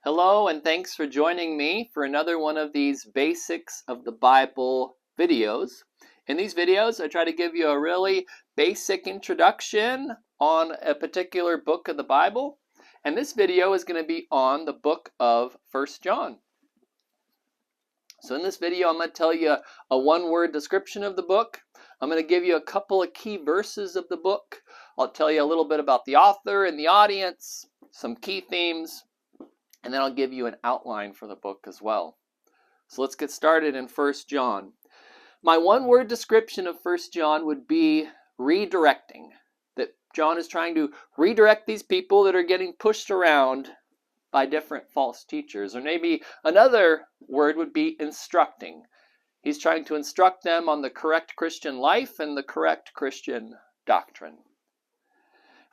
Hello, and thanks for joining me for another one of these Basics of the Bible videos. In these videos, I try to give you a really basic introduction on a particular book of the Bible. And this video is going to be on the book of 1 John. So in this video, I'm going to tell you a one-word description of the book. I'm going to give you a couple of key verses of the book. I'll tell you a little bit about the author and the audience, some key themes, and then I'll give you an outline for the book as well. So let's get started in 1 John. My one-word description of 1 John would be redirecting. That John is trying to redirect these people that are getting pushed around by different false teachers. Or maybe another word would be instructing. He's trying to instruct them on the correct Christian life and the correct Christian doctrine.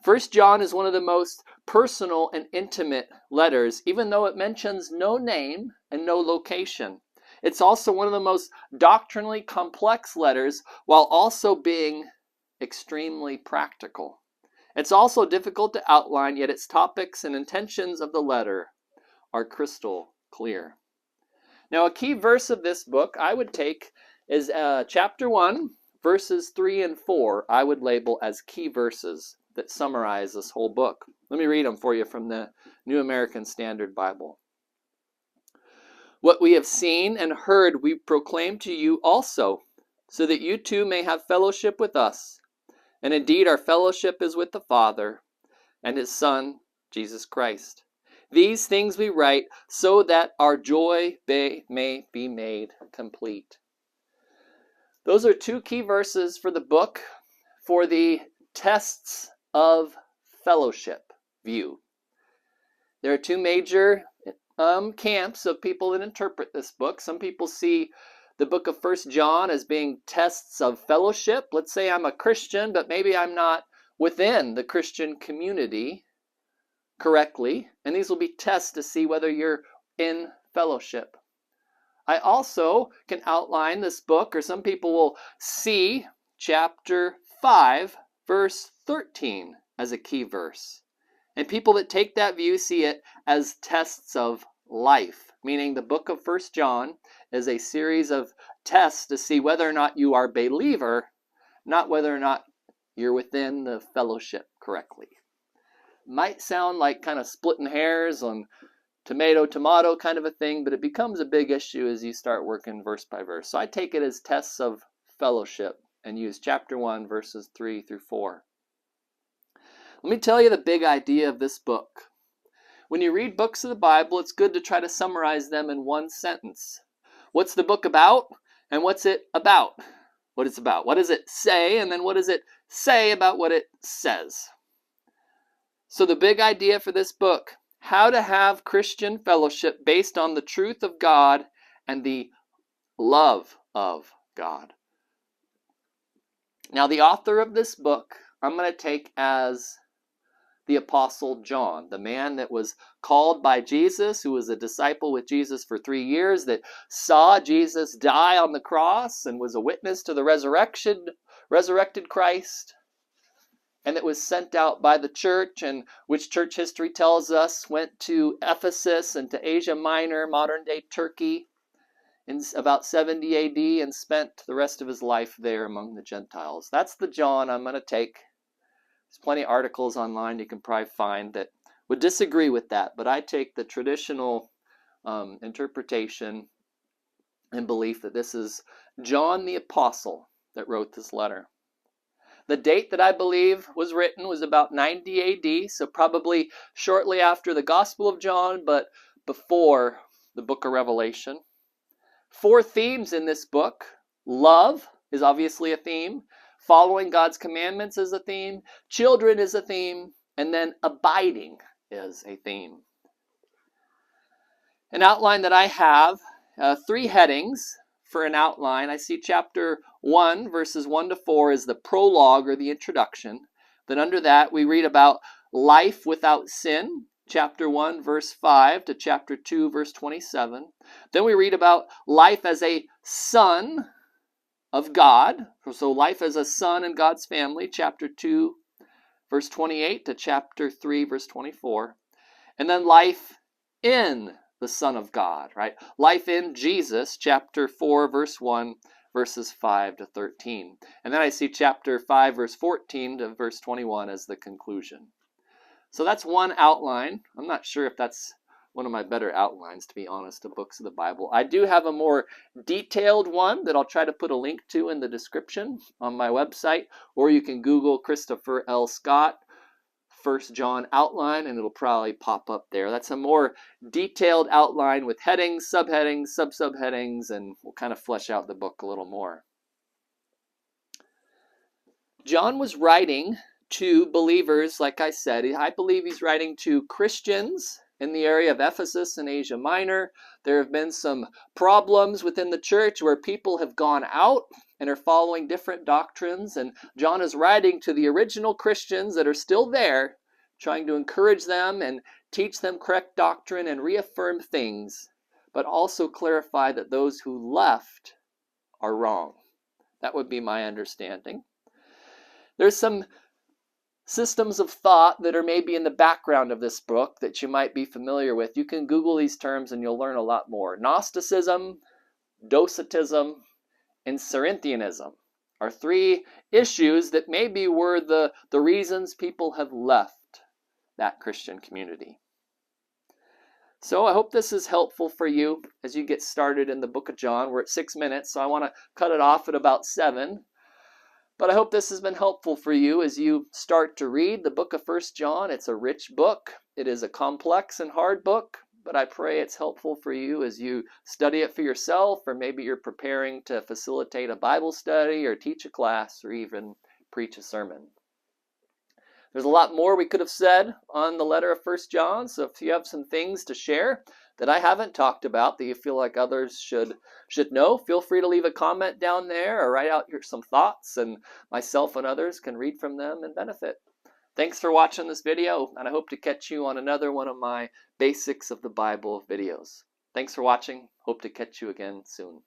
1 John is one of the most personal and intimate letters, even though it mentions no name and no location. It's also one of the most doctrinally complex letters, while also being extremely practical. It's also difficult to outline, yet its topics and intentions of the letter are crystal clear. Now, a key verse of this book I would take is chapter 1, verses 3 and 4, I would label as key verses that summarize this whole book. Let me read them for you from the New American Standard Bible. What we have seen and heard we proclaim to you also, so that you too may have fellowship with us. And indeed our fellowship is with the Father and His Son, Jesus Christ. These things we write so that our joy may be made complete. Those are two key verses for the book for the tests of fellowship view. There are two major camps of people that interpret this book. Some people see the book of 1 John as being tests of fellowship. Let's say I'm a Christian, but maybe I'm not within the Christian community correctly. And these will be tests to see whether you're in fellowship. I also can outline this book, or some people will see chapter 5, verse 13 as a key verse. And people that take that view see it as tests of life, meaning the book of 1 John is a series of tests to see whether or not you are a believer, not whether or not you're within the fellowship correctly. Might sound like kind of splitting hairs on tomato kind of a thing, but it becomes a big issue as you start working verse by verse. So I take it as tests of fellowship and use chapter 1, verses 3 through 4. Let me tell you the big idea of this book. When you read books of the Bible, it's good to try to summarize them in one sentence. What's the book about? And what's it about? What it's about. What does it say? And then what does it say about what it says? So the big idea for this book, how to have Christian fellowship based on the truth of God and the love of God. Now, the author of this book, I'm going to take as the Apostle John, the man that was called by Jesus, who was a disciple with Jesus for 3 years, that saw Jesus die on the cross and was a witness to the resurrected Christ, and that was sent out by the church, and which church history tells us went to Ephesus and to Asia Minor, modern-day Turkey, in about 70 AD, and spent the rest of his life there among the Gentiles. That's the John I'm going to take. There's plenty of articles online you can probably find that would disagree with that, but I take the traditional interpretation and belief that this is John the Apostle that wrote this letter. The date that I believe was written was about 90 AD, so probably shortly after the Gospel of John, but before the book of Revelation. 4 themes in this book. Love is obviously a theme. Following God's commandments is a theme. Children is a theme. And then abiding is a theme. An outline that I have, 3 headings for an outline. I see chapter 1, verses 1 to 4 is the prologue or the introduction. Then under that, we read about life without sin. Chapter 1, verse 5 to chapter 2, verse 27. Then we read about life as a son of God. So life as a son in God's family, chapter 2, verse 28 to chapter 3, verse 24. And then life in the Son of God, right? Life in Jesus, chapter 4, verse 1, verses 5 to 13. And then I see chapter 5, verse 14 to verse 21 as the conclusion. So that's one outline. I'm not sure if that's one of my better outlines, to be honest, of books of the Bible. I do have a more detailed one that I'll try to put a link to in the description on my website, or you can Google Christopher L. Scott 1 John outline, and it'll probably pop up there. That's a more detailed outline with headings, subheadings, sub-subheadings, and we'll kind of flesh out the book a little more. John was writing to believers, like I said. I believe he's writing to Christians in the area of Ephesus and Asia Minor. There have been some problems within the church where people have gone out and are following different doctrines, and John is writing to the original Christians that are still there, trying to encourage them and teach them correct doctrine and reaffirm things, but also clarify that those who left are wrong. That would be my understanding. There's some systems of thought that are maybe in the background of this book that you might be familiar with. You can Google these terms and you'll learn a lot more. Gnosticism, Docetism, and Cerinthianism are three issues that maybe were the reasons people have left that Christian community. So I hope this is helpful for you as you get started in the book of John. We're at 6 minutes, so I want to cut it off at about 7. But I hope this has been helpful for you as you start to read the book of 1 John. It's a rich book. It is a complex and hard book, but I pray it's helpful for you as you study it for yourself, or maybe you're preparing to facilitate a Bible study or teach a class or even preach a sermon. There's a lot more we could have said on the letter of 1 John, so if you have some things to share that I haven't talked about that you feel like others should know, feel free to leave a comment down there or write out some thoughts, and myself and others can read from them and benefit. Thanks for watching this video, and I hope to catch you on another one of my Basics of the Bible videos. Thanks for watching. Hope to catch you again soon.